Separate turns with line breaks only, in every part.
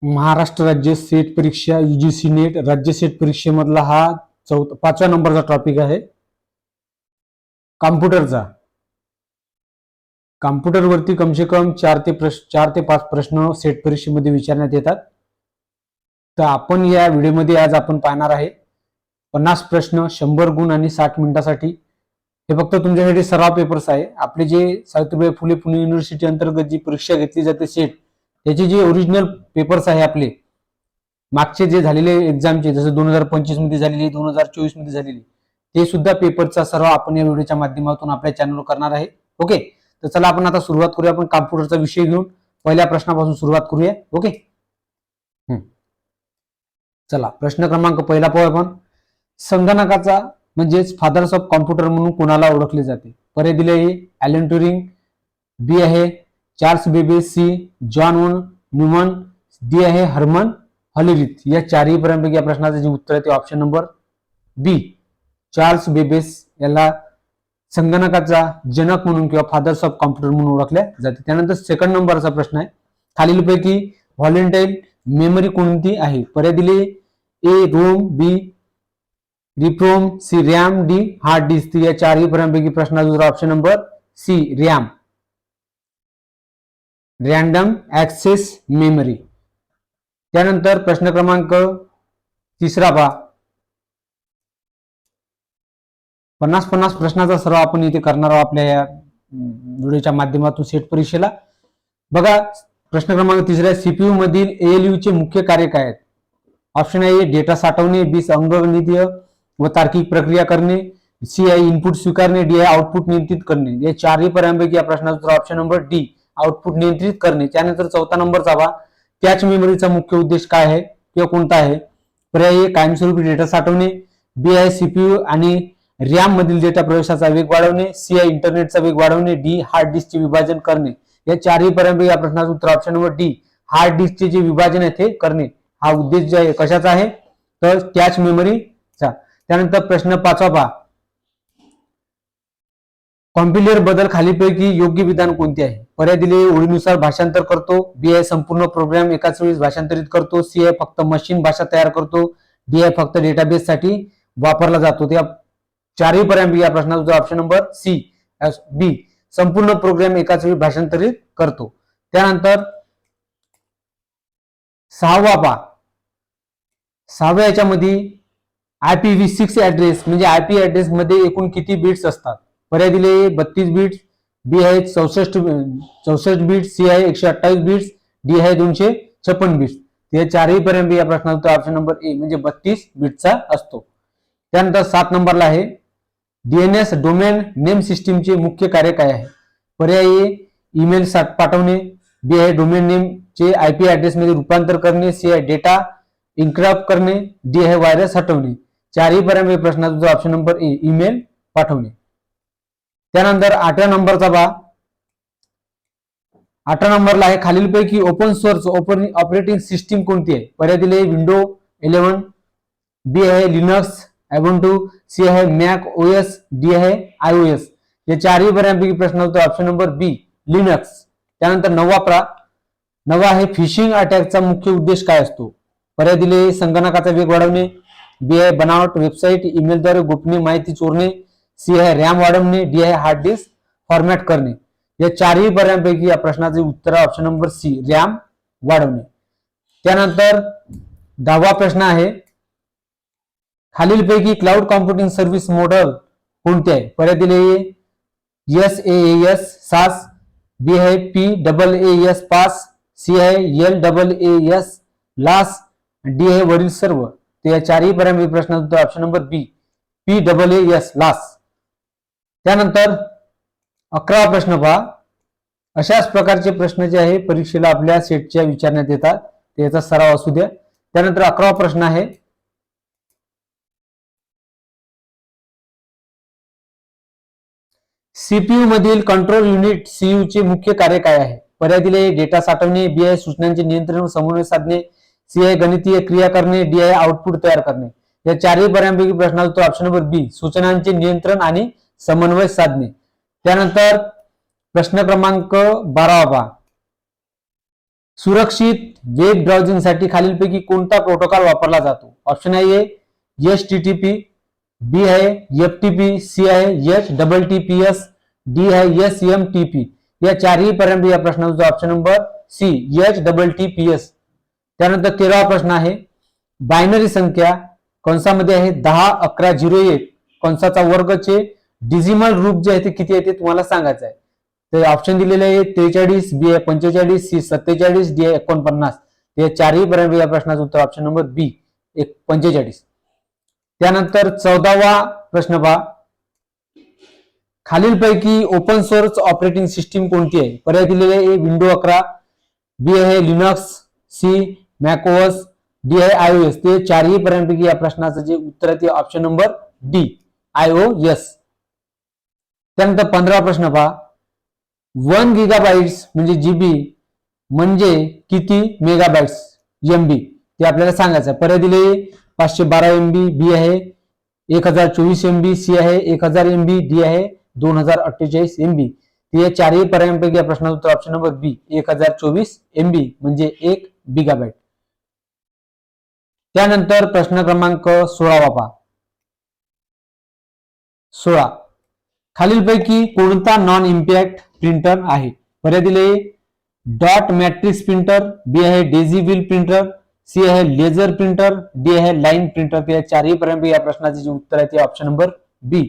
महाराष्ट्र राज्य सेट परीक्षा UGC net राज्य सेट परीक्षेमधला हा 5व्या नंबरचा टॉपिक आहे. कॉम्प्युटरचा. कॉम्प्युटरवरती कमसे कम 4 ते 5 प्रश्न सेट परीक्षेमध्ये विचारण्यात येतात. तर आपण या व्हिडिओमध्ये आज आपण पाहणार आहे 50 प्रश्न 100 गुण आणि 60 मिनिटासाठी. हे फक्त तुमच्यासाठी सराव पेपर्स आहे. आपले जे सावित्रीबाई फुले पुणे युनिव्हर्सिटी अंतर्गत जी परीक्षा घेतली जाते सेट, त्याचे जे ओरिजिनल पेपर्स आहे आपले मागचे जे झालेले एक्झामचे, जसं 2025 मध्ये झालेली, 2024 मध्ये झालेली, ते सुद्धा पेपरचा सराव आपण या व्हिडिओच्या माध्यमातून आपल्या चॅनलवर करणार आहे. ओके, तर चला आपण आता सुरुवात करूया. आपण कॉम्प्युटरचा विषय घेऊन पहिल्या प्रश्नापासून सुरुवात करूया. ओके, चला प्रश्न क्रमांक पहिला पाहूया आपण. संगणकाचा म्हणजेच फादर्स ऑफ कॉम्प्युटर म्हणून कोणाला ओळखले जाते? पर्याय दिले आहे ॲलन ट्युरिंग, बी आहे Charles Babbage, C John von Neumann, D आहे हर्मन हॉलिरिथ. या चारही पर्यंत या प्रश्नाचं जे उत्तर आहे ते option number B Charles Babbage याला संगणकाचा जनक म्हणून किंवा फादर्स ऑफ कॉम्प्युटर म्हणून ओळखले जाते. त्यानंतर सेकंड नंबरचा प्रश्न आहे, खालीलपैकी व्हॉलेंटाईल मेमरी कोणती आहे? पर्याय दिले A ROM, B PROM, C RAM, D hard disk. या चारही पर्यंतपैकी प्रश्नाचा option number C RAM, random access memory. त्यानंतर प्रश्न क्रमांक तिसरा पहा. 50 प्रश्नाचा सराव आपण इथे करणार आहोत आपल्या या व्हिडिओच्या माध्यमातून सेट परीक्षेला. बघा प्रश्न क्रमांक तिसरा, सीपीयू मधील एएलयू चे मुख्य कार्य काय आहेत? ऑप्शन आहे डेटा साठवणे, बी अंकगणितीय व तार्किक प्रक्रिया करणे, सी आहे इनपुट स्वीकारणे, डी आहे आउटपुट नियंत्रित करणे. या चारही पर्यंतपैकी या प्रश्नाचा ऑप्शन नंबर डी आउटपुट नियंत्रित करणे. त्यानंतर चौथा नंबरचा पहा, कॅच मेमरीचा मुख्य उद्देश काय आहे किंवा कोणता आहे? पर्याय ए कायमस्वरूपी डेटा साठवणे, बी आहे सीपीयू आणि रॅम मधील डेटा प्रवेशाचा वेग वाढवणे, सी आहे इंटरनेटचा वेग वाढवणे, डी हार्ड डिस्कचे विभाजन करणे. या चारही पर्यंत या प्रश्नाचं उत्तर ऑप्शन नंबर डी हार्ड डिस्कचे जे विभाजन आहे ते करणे हा उद्देश जो आहे कशाचा आहे तर कॅच मेमरीचा. त्यानंतर प्रश्न 5 पहा, कॉम्पिलर बद्दल खालीपैकी योग्य विधान कोणते आहे? पर्याय दिले ओळीनुसार भाषांतर करतो, बी आहे संपूर्ण प्रोग्राम एकाच वेळी भाषांतरित करतो, सी आहे फक्त मशीन भाषा तयार करतो, डी आहे फक्त डेटाबेस साठी वापरला जातो. त्या चारही पर्यंत या प्रश्नाचा ऑप्शन नंबर सी बी संपूर्ण प्रोग्राम एकाच वेळी भाषांतरित करतो. त्यानंतर 6वा पहा, 6व्या याच्यामध्ये IPv6 ऍड्रेस म्हणजे आयपी ऍड्रेस मध्ये एकूण किती बिट्स असतात? पर्याय दिले 32 बिट्स, बी आहे 64 बिट्स, सी आहे 128 बिट्स, डी आहे 256 बिट्स. या चारही पर्यंत या प्रश्नाचा ऑप्शन नंबर ए म्हणजे 32 बिट्सचा असतो. त्यानंतर 7 नंबरला आहे डीएनएस डोमेन नेम सिस्टीमचे मुख्य कार्य काय आहे? पर्याय ए ईमेल पाठवणे, बी आहे डोमेन नेमचे आयपी ऍड्रेस मध्ये रूपांतर करणे, सी आहे डेटा इन्क्रिप्ट करणे, डी आहे व्हायरस हटवणे. चारही पर्यंत प्रश्नाचा ऑप्शन नंबर ए ईमेल पाठवणे. त्यानंतर 8व्या नंबरचा पहा, 8व्या नंबरला आहे खालीलपैकी ओपन सोर्स ऑपरेटिंग सिस्टीम कोणती आहे? पर्याय दिले विंडो 11, बी आहे लिनक्स, Ubuntu, सी आहे मॅक ओएस, डी आहे iOS. या चारही पर्यंतपैकी प्रश्नाचा ऑप्शन नंबर बी लिनक्स. त्यानंतर 9वा आहे फिशिंग अटॅकचा मुख्य उद्देश काय असतो? पर्याय दिले संगणकाचा वेग वाढवणे, बी आहे बनावट वेबसाईट ईमेलद्वारे गोपनीय माहिती चोरणे, सी आहे रॅम वाढवणे, डी आहे हार्ड डिस्क फॉर्मॅट करणे. या चारही पर्यंतपैकी या प्रश्नाचे उत्तर ऑप्शन नंबर सी रॅम वाढवणे. त्यानंतर 10वा प्रश्न आहे खालीलपैकी क्लाउड कॉम्प्युटिंग सर्व्हिस मॉडेल कोणते आहे? पर्याय दिले SaaS, सास, बी आहे PaaS पास, सी आहे LaaS लास, डी आहे वरील सर्व. ते या चारही पर्यंत प्रश्नाचा ऑप्शन नंबर बी PaaS लास. त्यानंतर 11वा प्रश्न पहा, अशाच प्रकारचे प्रश्न जे आहे परीक्षेला आपल्या सेटच्या विचारण्यात येतात, त्याचा सराव असू द्या. त्यानंतर 11वा प्रश्न आहे सीपीयू मधील कंट्रोल युनिट सीयू चे मुख्य कार्य काय आहे? पर्याय दिले डेटा साठवणे, बी आहे सूचनांचे नियंत्रण व समन्वय साधणे, सी आहे गणितीय क्रिया करणे, डी आहे आउटपुट तयार करणे. या चारही पर्यंतपैकी प्रश्नाचा ऑप्शन नंबर बी सूचनांचे नियंत्रण आणि समन्वय साधणे. त्यानंतर प्रश्न क्रमांक 12 पहा, सुरक्षित वेब ब्राउझिंगसाठी खालीलपैकी कोणता प्रोटोकॉल वापरला जातो? ऑप्शन आहे HTTP, बी आहे FTP, सी आहे HTTPS, डी आहे SMTP. या चारही पर्यंत या प्रश्नाचा ऑप्शन नंबर सी HTTPS. त्यानंतर 13वा प्रश्न आहे, बायनरी संख्या कंसामध्ये आहे 10, 11, 01 कंसाचा वर्गचे डिजिमल रूप जे आहे ते किती आहे ते तुम्हाला सांगायचं आहे. तर ऑप्शन दिलेले आहे 43, बी आहे 45, सी 47, डी आहे 49. या चारही पर्यंत या प्रश्नाचं उत्तर ऑप्शन नंबर बी 45. त्यानंतर 14वा प्रश्न पहा, खालीलपैकी ओपन सोर्स ऑपरेटिंग सिस्टीम कोणती आहे? पर्याय दिलेले आहे विंडो 11, बी आहे लिनक्स, सी मॅकओएस, डी आहे iOS. ते चारही पर्यंतपैकी या प्रश्नाचं जे उत्तर आहे ते ऑप्शन नंबर डी iOS. त्यानंतर 15वा प्रश्न पहा, 1 गिगाबाइट्स म्हणजे जीबी म्हणजे किती मेगाबाइट्स MB ते आपल्याला सांगायचं आहे. पर्याय दिले 512 MB, बी आहे 1024 MB, सी आहे 1000 MB, डी आहे 2048 MB. या चारही पर्यायांपैकी या प्रश्नाचं उत्तर ऑप्शन नंबर बी 1024 MB म्हणजे 1 गिगाबाइट. त्यानंतर प्रश्न क्रमांक 16वा पहा, 16, खालीलपैकी कोणता नॉन इम्पॅक्ट प्रिंटर आहे? पर्याय दिले डॉट मॅट्रिक्स प्रिंटर, बी आहे डेझी व्हील प्रिंटर, सी आहे लेझर प्रिंटर, डी आहे लाईन प्रिंटर. या चारही पर्यंत या प्रश्नाचे जे उत्तर आहे ते ऑप्शन नंबर बी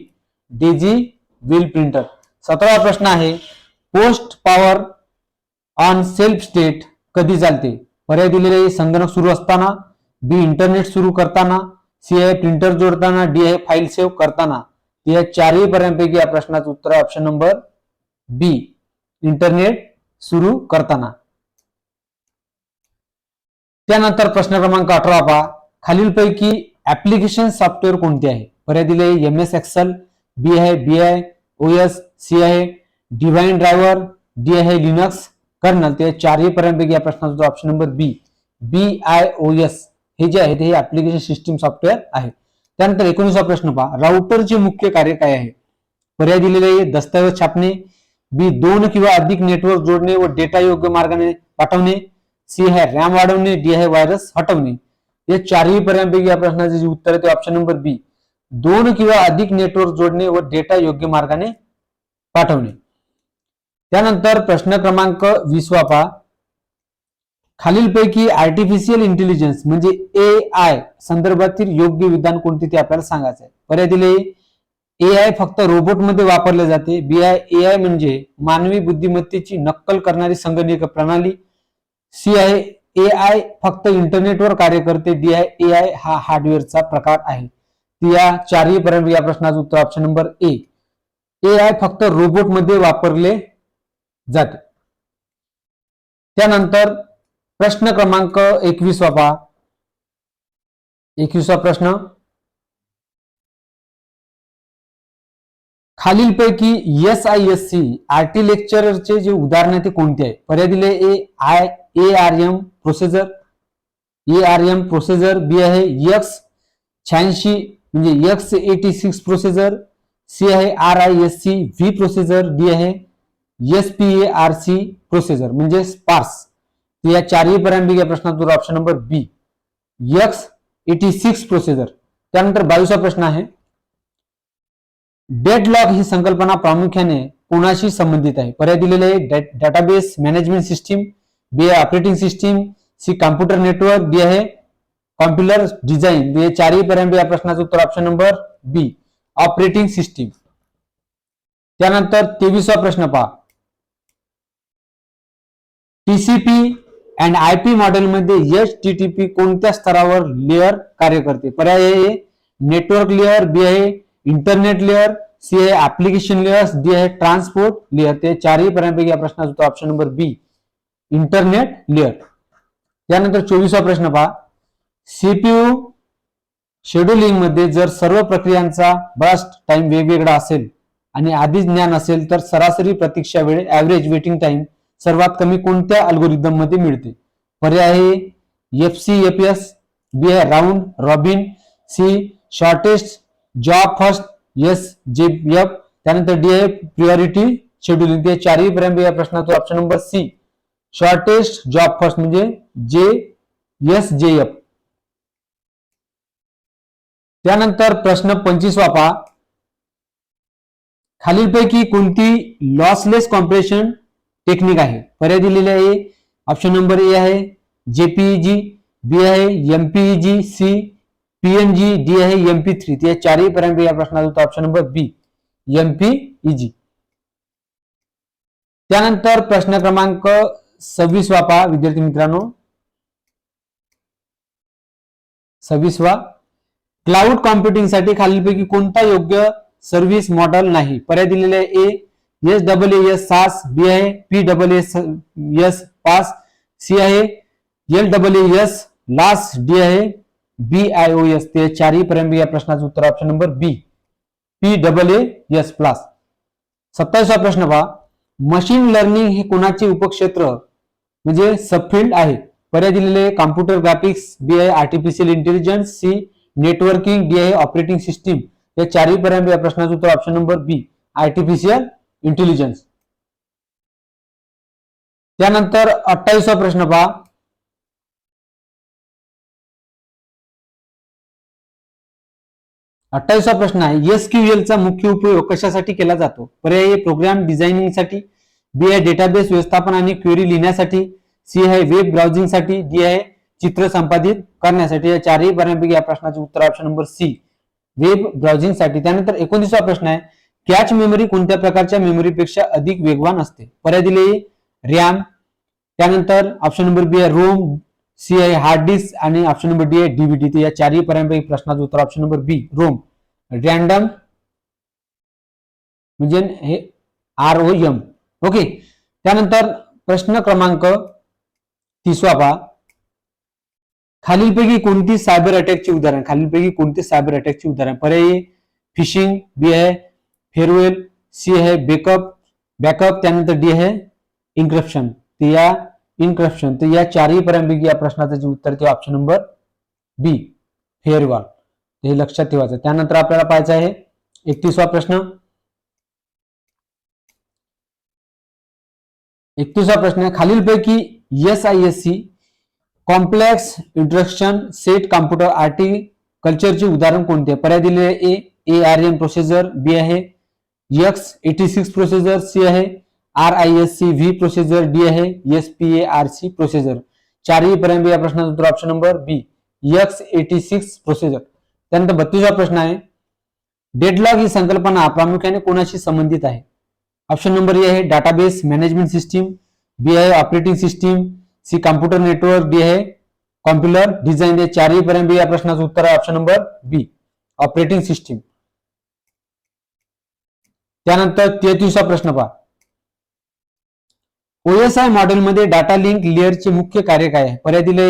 डेझी व्हील प्रिंटर. 17वा प्रश्न आहे, post power on self state कधी चालते? पर्याय दिलेले संगणक सुरू असताना, बी इंटरनेट सुरू करताना, सी आहे प्रिंटर जोडताना, डी आहे फाईल सेव्ह करताना. या चारही पर्यंतपैकी या प्रश्नाचं उत्तर आहे ऑप्शन नंबर बी इंटरनेट सुरू करताना. त्यानंतर प्रश्न क्रमांक 18 पहा, खालीलपैकी ऍप्लिकेशन सॉफ्टवेअर कोणते आहे? पर्याय दिले MS एक्सेल, बी आहे BIOS, सी आहे डिव्हाइन ड्रायव्हर, डी आहे लिनक्स कर्नल. ते चारही पर्यंतपैकी या प्रश्नाचा ऑप्शन नंबर बी BIOS हे जे आहे ते ऍप्लिकेशन सिस्टीम सॉफ्टवेअर आहे. त्यानंतर 19वा प्रश्न पहा, राउटरचे मुख्य कार्य काय आहे? पर्याय दिलेले दस्तऐवज छापणे, बी 2 किंवा अधिक नेटवर्क जोडणे व डेटा योग्य मार्गाने पाठवणे, सी आहे रॅम वाढवणे, डी आहे व्हायरस हटवणे. या चारही पर्यंतपैकी या प्रश्नाचे जे उत्तर आहे ते ऑप्शन नंबर बी 2 किंवा अधिक नेटवर्क जोडणे व डेटा योग्य मार्गाने पाठवणे. त्यानंतर प्रश्न क्रमांक 20वा पहा, खालीलपैकी आर्टिफिशियल इंटेलिजन्स म्हणजे AI संदर्भातील योग्य विधान कोणते ते आपल्याला सांगायचं आहे. पर्याय दिले AI फक्त रोबोटमध्ये वापरले जाते, बी आहे AI म्हणजे मानवी बुद्धिमत्तेची नक्कल करणारी संगणकीय प्रणाली, सी आहे AI फक्त इंटरनेटवर कार्य करते, डी आहे AI हा हार्डवेअरचा प्रकार आहे. या चारही पर्यंत या प्रश्नाचं उत्तर ऑप्शन नंबर ए AI फक्त रोबोटमध्ये वापरले जाते. त्यानंतर प्रश्न क्रमांक 21वा पहा, 21वा प्रश्न, खालीलपैकी SISC आर्किटेक्चरचे जे उदाहरण आहे ते कोणते आहे? पर्याय दिले ARM प्रोसेसर, ARM प्रोसेसर, बी आहे X86 म्हणजे X86 प्रोसेसर, सी आहे RISC V प्रोसेसर, डी आहे SPARC प्रोसेसर म्हणजे स्पार्स. या चारही पर्यंत या प्रश्नाचं ऑप्शन नंबर बी X86 प्रोसेसर. त्यानंतर 22वा प्रश्न आहे, डेडलॉक ही संकल्पना प्रामुख्याने कोणाशी संबंधित आहे? पर्याय दिलेले आहे डेटाबेस मॅनेजमेंट सिस्टीम, बी आहे operating system, C computer network, D आहे कॉम्प्युटर डिझाईन. या चारही पर्यंत या प्रश्नाचं उत्तर option number B operating system. त्यानंतर 23वा प्रश्न पहा, TCP अँड IP मॉडेलमध्ये HTTP कोणत्या स्तरावर लेअर कार्य करते? पर्याय आहे नेटवर्क लेअर, बी आहे इंटरनेट लेअर, सी आहे ऍप्लिकेशन लेअर, डी आहे ट्रान्सपोर्ट लेअर. ते चारही पर्यंत या प्रश्नाचं उत्तर ऑप्शन नंबर बी इंटरनेट लेअर. त्यानंतर 24वा प्रश्न पहा, CPU शेड्यूलिंग मध्ये जर सर्व प्रक्रियांचा बर्स्ट टाइम वेगवेगळा असेल आणि आधीच ज्ञान असेल तर सरासरी प्रतीक्षा वेळ ऍव्हरेज वेटिंग टाइम सर्वात कमी कोणत्या अल्गोरिदम मध्ये मिळते? पर्याय आहे FCFS, बी आहे round robin, C shortest job first, SJF. त्यानंतर डी आहे प्रिऑरिटी शेड्यूलिंग. ते चारही पर्यंत या प्रश्नाचं option number C shortest job first म्हणजे JSJF. त्यानंतर प्रश्न 25 पहा. खालीलपैकी कोणती लॉसलेस कॉम्प्रेशन टेक्निक आहे? पर्याय दिलेले आहे. ऑप्शन नंबर ए आहे JPEG, बी आहे MPEG, सी PNG, डी आहे MP3. ते चारही पर्यंत या प्रश्नाचा उत्तर ऑप्शन नंबर बी MPEG. त्यानंतर प्रश्न क्रमांक 26 पहा विद्यार्थी मित्रांनो. 26 क्लाउड कॉम्प्युटिंग साठी खालीलपैकी कोणता योग्य सर्व्हिस मॉडेल नाही? पर्याय दिलेले आहे. ए SaaS SaaS, बी आहे PaaS पास, सी आहे LaaS लास, डी आहे BIOS. ते चारही पर्यंत या प्रश्नाचं उत्तर ऑप्शन नंबर बी PaaS प्लस. 27 प्रश्न पहा. मशीन लर्निंग हे कोणाचे उपक्षेत्र म्हणजे सबफिल्ड आहे? पर्याय दिलेले कॉम्प्युटर ग्राफिक्स, बी आहे artificial intelligence, C networking, D आहे ऑपरेटिंग सिस्टीम. या चारही पर्यंत या प्रश्नाचं उत्तर option number B artificial intelligence. त्यानंतर 28 प्रश्न पहा. प्रश्न आहे SQL चा मुख्य उपयोग कशासाठी केला जातो? पर्याय प्रोग्राम डिझायनिंग साठी, बी आहे डेटाबेस व्यवस्थापन आणि क्वेरी लिहिण्यासाठी, सी आहे वेब ब्राउझिंग साठी, डी आहे चित्र संपादित करण्यासाठी. या चारही पर्यंत या प्रश्नाचे उत्तर option number C web browsing साठी. त्यानंतर 29 प्रश्न आहे कॅच मेमरी कोणत्या प्रकारच्या मेमरीपेक्षा अधिक वेगवान असते? पर्याय दिले रॅम, त्यानंतर ऑप्शन नंबर बी आहे रोम, सी आहे हार्ड डिस्क आणि ऑप्शन नंबर डी आहे DVD. तर या चारही पर्यंत प्रश्नाचं उत्तर option number B ROM random म्हणजे हे ROM. ओके. त्यानंतर प्रश्न क्रमांक 30 पहा. खालीलपैकी कोणती सायबर अटॅकची उदाहरण? खालीलपैकी कोणते सायबर अटॅकची उदाहरण? पर्याय फिशिंग, बी आहे फेअरवेल, सी आहे बॅकअप, त्यानंतर डी आहे इन्क्रिप्शन. तर या चारही पर्यंत या प्रश्नाचं जे उत्तर ते ऑप्शन नंबर बी फेअरवेल. हे लक्षात ठेवायचं. त्यानंतर आपल्याला पाहायचं आहे 31 प्रश्न. 31 प्रश्न खालीलपैकी SISC complex instruction set computer आर्टिकल्चरचे उदाहरण कोणते? पर्याय दिलेले ए ARM प्रोसेसर, बी आहे X86 प्रोसेसर, सी आहे RISC-V प्रोसेसर, डी आहे SPARC प्रोसेसर. चारही पर्यंत या प्रश्नाचं उत्तर ऑप्शन नंबर बी X86 प्रोसेसर. त्यानंतर 32 प्रश्न आहे डेडलॉक ही संकल्पना प्रामुख्याने कोणाशी संबंधित आहे? ऑप्शन नंबर ए आहे डाटाबेस मॅनेजमेंट सिस्टीम, बी आहे operating system, C computer network, D आहे कॉम्प्युटर डिझाईन. चारही पर्यंत या प्रश्नाचं उत्तर आहे option number B operating system. त्यानंतर 33 प्रश्न पहा. OSI मॉडेलमध्ये डाटा लिंक लेअरचे मुख्य कार्य काय आहे? पर्याय दिले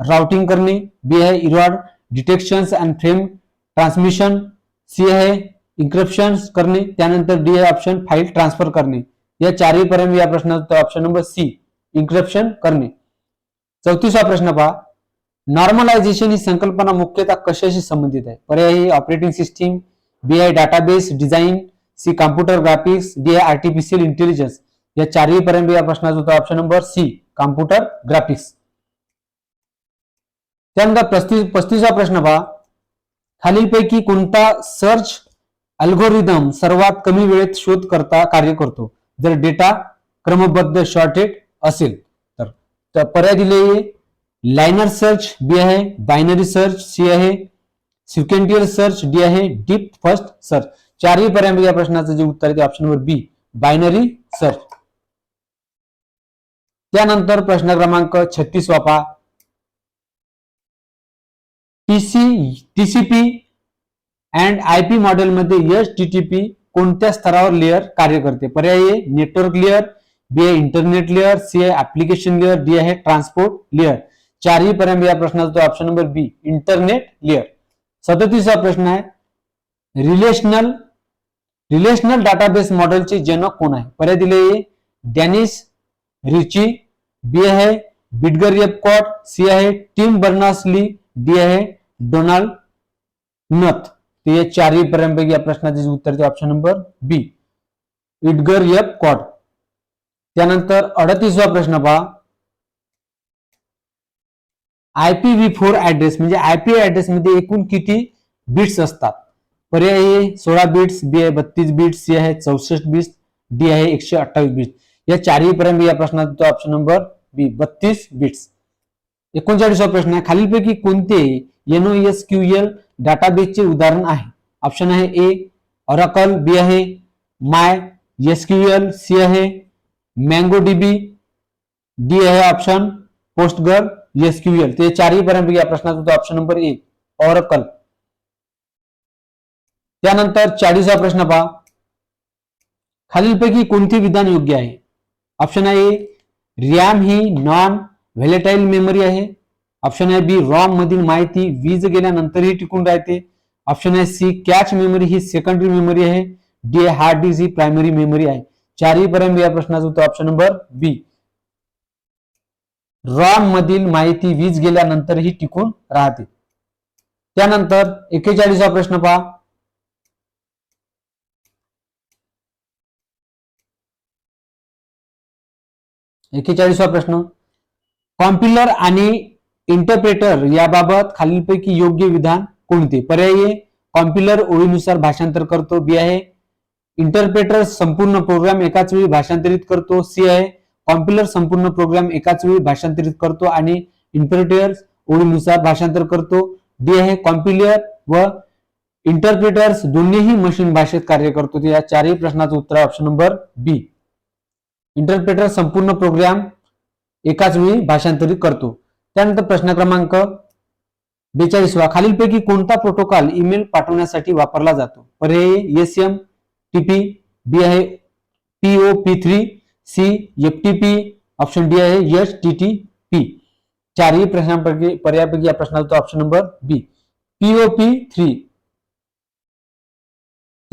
राउटिंग करणे, बी आहे error detection and frame transmission, C आहे इन्क्रिप्शन करणे, त्यानंतर डी आहे ऑप्शन फाईल ट्रान्सफर करणे. या चारही पर्यंत या प्रश्नाचं उत्तर ऑप्शन नंबर सी इन्क्रिप्शन करणे. 34 प्रश्न पहा. नॉर्मलायझेशन ही संकल्पना मुख्यतः कशाशी संबंधित आहे? पर्याय ऑपरेटिंग सिस्टीम, बी आहे database design, C computer graphics, D आहे आर्टिफिशियल इंटेलिजन्स. या चारही पर्यंत या प्रश्नाचं उत्तर option number C computer graphics. त्यानंतर 35 प्रश्न पहा. खालीलपैकी कोणता सर्च अल्गोरिदम सर्वात कमी वेळेत शोध करता कार्य करतो जर डेटा क्रमबद्ध शॉर्टेड असेल तर? पर्याय दिले लाइनर सर्च, बी आहे बायनरी सर्च, सी आहे सिक्वेन्शियल सर्च, डी आहे डीप फर्स्ट सर्च. चारही पर्यंत या प्रश्नाचं जे उत्तर आहे ते ऑप्शन नंबर बी बायनरी सर्च. त्यानंतर प्रश्न क्रमांक 36 पहा. TCP अँड IP मॉडेलमध्ये HTTP कोणत्या स्तरावर लेअर कार्य करते? पर्याय नेटवर्क लेअर, बी आहे इंटरनेट लेअर, सी आहे ऍप्लिकेशन लेअर, डी आहे ट्रान्सपोर्ट लेअर. चारही पर्यंत या प्रश्नाचा ऑप्शन नंबर बी इंटरनेट लेअर. 37 प्रश्न आहे रिलेशनल डाटाबेस मॉडेलचे जनक कोण आहे? पर्याय दिले डॅनिस रिची, बी आहे बिडगर एपकॉट, सी आहे टिम बर्नर्स-ली, डी आहे डोनाल्ड नथ. ते चारही पर्यंत या प्रश्नाचे उत्तर ते ऑप्शन नंबर बी बिडगर एपकॉट. त्यानंतर 38वा प्रश्न पहा, IPv4 ऍड्रेस म्हणजे आयपी ऍड्रेस मध्ये एकूण किती बिट्स असतात? पर्याय ए 16 बिट्स, बी आहे 32 बिट्स, सी आहे 64 बिट्स, डी आहे 128 बिट्स. या चारही पर्यंत या प्रश्नाचा ऑप्शन नंबर बी 32 बिट्स. 39वा प्रश्न आहे, खालीलपैकी कोणते NoSQL डाटाबेसचे उदाहरण आहे? ऑप्शन आहे ए ऑरॅकल, बी आहे माय एसक्यूएल, सी आहे MongoDB, डी आहे ऑप्शन पोस्टगर एसक्यूएल. ते चारही पर्यंत या प्रश्नाचा ऑप्शन नंबर ए ऑरॅकल. त्यानंतर 40वा प्रश्न पहा, खालीलपैकी कोणते विधान योग्य आहे? ऑप्शन आहे रॅम ही नॉन व्हॅलेटाईल मेमरी आहे. ऑप्शन आहे बी रॉम मधील माहिती वीज गेल्यानंतरही टिकून राहते. ऑप्शन आहे सी कॅच मेमरी ही सेकंडरी मेमरी आहे. डी हार्ड डिस्क ही प्रायमरी मेमरी आहे. चारही पर्यंत या प्रश्नाचं उत्तर ऑप्शन नंबर बी रॉम मधील माहिती वीज गेल्यानंतरही टिकून राहते. त्यानंतर 41वा प्रश्न पहा, प्रश्न, कॉम्पिलर आणि इंटरप्रेटर याबाबत खालीलपैकी योग्य विधान कोणते? पर्याय ए कॉम्पिलर ओळीनुसार भाषांतर करतो, बी आहे इंटरप्रेटर संपूर्ण प्रोग्राम एकाच वेळी भाषांतरित करतो, सी आहे कॉम्पिलर संपूर्ण प्रोग्राम एकाच वेळी भाषांतरित करतो आणि इंटरप्रेटर ओळीनुसार भाषांतर करतो, डी आहे कॉम्पिलर व इंटरप्रेटर्स दोन्हीही मशीन भाषेत कार्य करतो. या चारही प्रश्नाचं उत्तर ऑप्शन नंबर बी इंटरप्रेटर संपूर्ण प्रोग्राम एकाच वेळी भाषांतरित करतो. त्यानंतर प्रश्न क्रमांक 42वा, खालीलपैकी कोणता प्रोटोकॉल ईमेल पाठवण्यासाठी वापरला जातो? पर्याय SMTP, बी आहे POP3, C FTP, option D आहे HTTP. चारही प्रश्नांपैकी पर्यायापैकी या प्रश्नाचा ऑप्शन नंबर बी POP3.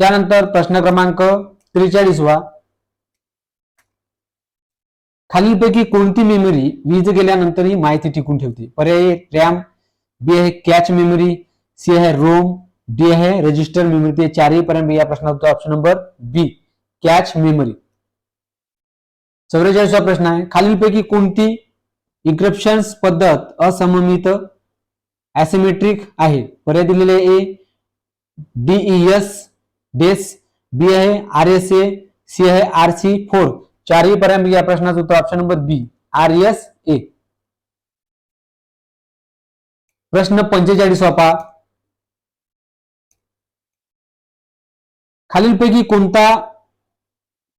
त्यानंतर प्रश्न क्रमांक 43वा, खालीलपैकी कोणती मेमरी वीज गेल्यानंतरही माहिती टिकून ठेवते? पर्याय रॅम, बी आहे कॅच मेमरी, सी आहे रोम, डी आहे रजिस्टर मेमरी. ते चारही पर्यंत या प्रश्नाचा ऑप्शन नंबर बी कॅच मेमरी. 44वा प्रश्न आहे, खालीलपैकी कोणती इन्क्रिप्शन पद्धत असममित ऍसिमेट्रिक आहे? पर्याय दिलेले ए DES, बी आहे RSA, सी आहे RC4. चारही पर्यंत या प्रश्नाचं उत्तर ऑप्शन नंबर बी RSA. प्रश्न 45वा पहा, खालीलपैकी कोणता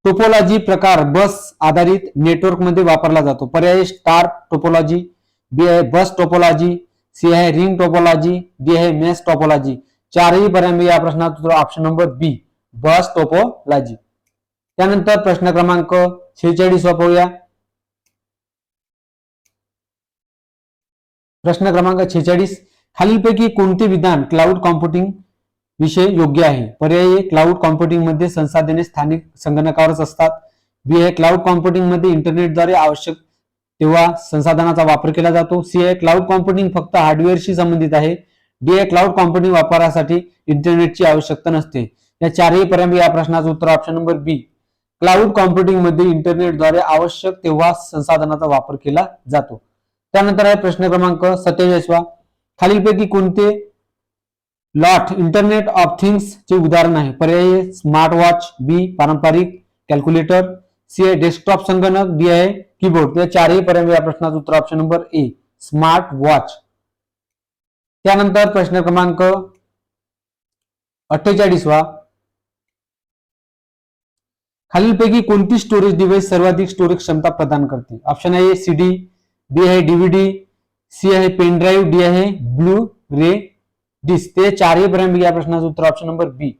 टोपोलॉजी प्रकार बस आधारित नेटवर्क मध्ये वापरला जातो? पर्याय स्टार टोपोलॉजी, बी आहे बस टोपोलॉजी, सी आहे रिंग टोपोलॉजी, डी आहे मेश टोपोलॉजी. चारही पर्यंत या प्रश्नाचं ऑप्शन नंबर बी बस टोपोलॉजी. त्यानंतर प्रश्न क्रमांक 46वा पाहूया. प्रश्न क्रमांक 46, खालीलपैकी कोणते विधान क्लाउड कॉम्प्युटिंग विषय योग्य आहे? पर्याय ए क्लाउड कॉम्प्युटिंग मध्ये संसाधने स्थानिक संगणकावरच असतात, बी आहे क्लाउड कॉम्प्युटिंग मध्ये इंटरनेटद्वारे आवश्यक तेव्हा संसाधनाचा वापर केला जातो, सी आहे क्लाउड कॉम्प्युटिंग फक्त हार्डवेअरशी संबंधित आहे, डी आहे क्लाउड कॉम्प्युटिंग वापरासाठी इंटरनेटची आवश्यकता नसते. या चारही पर्यंत या प्रश्नाचं उत्तर ऑप्शन नंबर बी क्लाउड कॉम्प्युटिंग मध्ये इंटरनेटद्वारे आवश्यक तेव्हा संसाधनाचा वापर केला जातो. त्यानंतर आहे प्रश्न क्रमांक 47वा, खालीलपैकी कोणते लॉट इंटरनेट ऑफ थिंग्स चे उदाहरण आहे? पर्याय स्मार्ट वॉच, बी पारंपरिक कॅल्क्युलेटर, सी आहे डेस्कटॉप संगणक, डी आहे कीबोर्ड. या चारही पर्यंत या प्रश्नाचं उत्तर option number A smart watch. त्यानंतर प्रश्न क्रमांक 48वा, खालीलपैकी कोणती स्टोरेज डिव्हाइस सर्वाधिक स्टोरेज क्षमता प्रदान करते? ऑप्शन आहे CD, बी आहे DVD, सी आहे पेन ड्राईव्ह, डी आहे ब्लू रे डिस्क. ते चारही पर्यंत या प्रश्नाचं उत्तर ऑप्शन नंबर बी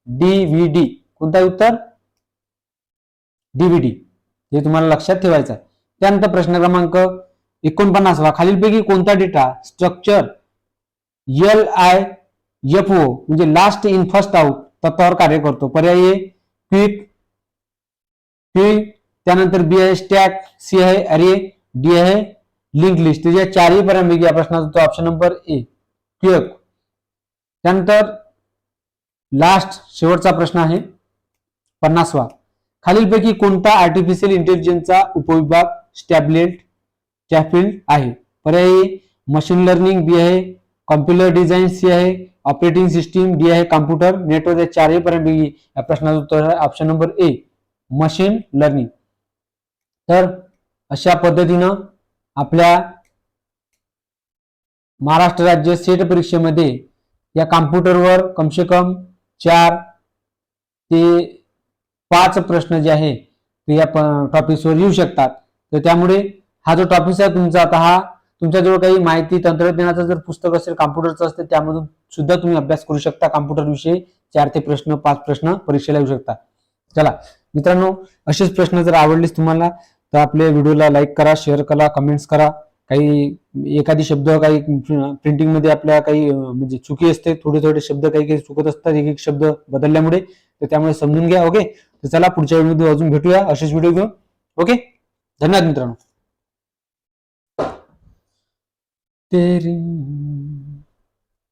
DVD. कोणता उत्तर? DVD. हे तुम्हाला लक्षात ठेवायचं आहे. त्यानंतर प्रश्न क्रमांक 49वा, खालीलपैकी कोणता डेटा स्ट्रक्चर LIFO म्हणजे लास्ट इन फर्स्ट आउट तत्वावर कार्य करतो? पर्याय क्विक, त्यानंतर बी आहे स्टॅक, सी आहे अरे, डी आहे लिंक लिस्ट. त्याच्या चारही पर्यंत या प्रश्नाचा ऑप्शन नंबर ए क्विक. त्यानंतर लास्ट शेवटचा प्रश्न आहे 50वा, खालीलपैकी कोणता आर्टिफिशियल इंटेलिजन्सचा उपविभाग स्टॅफिल्ड आहे? पर्याय मशीन लर्निंग, बी आहे कॉम्प्युटर डिझाईन, सी आहे ऑपरेटिंग सिस्टीम, डी आहे कॉम्प्युटर नेटवर्क. या चारही पर्यंत या प्रश्नाचं उत्तर आहे option number A machine learning. तर अशा पद्धतीनं आपल्या महाराष्ट्र राज्य सेट परीक्षेमध्ये या कॉम्प्युटरवर कमसे कम 4 ते 5 प्रश्न जे आहे ते या टॉपिक्सवर येऊ शकतात. तर त्यामुळे हा जो टॉपिक आहे तुमचा, आता हा तुमच्याजवळ काही माहिती तंत्रज्ञानाचं जर पुस्तक असेल कॉम्प्युटरचं असेल त्यामधून सुद्धा तुम्ही अभ्यास करू शकता. कॉम्प्युटर विषयी 4 ते 5 प्रश्न परीक्षेला येऊ शकतात. चला मित्रांनो, असेच प्रश्न जर आवडलेच तुम्हाला तर आपल्या व्हिडिओला लाईक करा, शेअर करा, कमेंट्स करा. काही एखादी शब्द काही प्रिंटिंग मध्ये आपल्या काही म्हणजे चुकी असते, थोडे शब्द काही चुकत असतात एक शब्द बदलल्यामुळे, तर त्यामुळे समजून घ्या. ओके, तर चला पुढच्या व्हिडिओमध्ये अजून भेटूया असेच व्हिडिओ घेऊन. ओके, धन्यवाद मित्रांनो. तेरी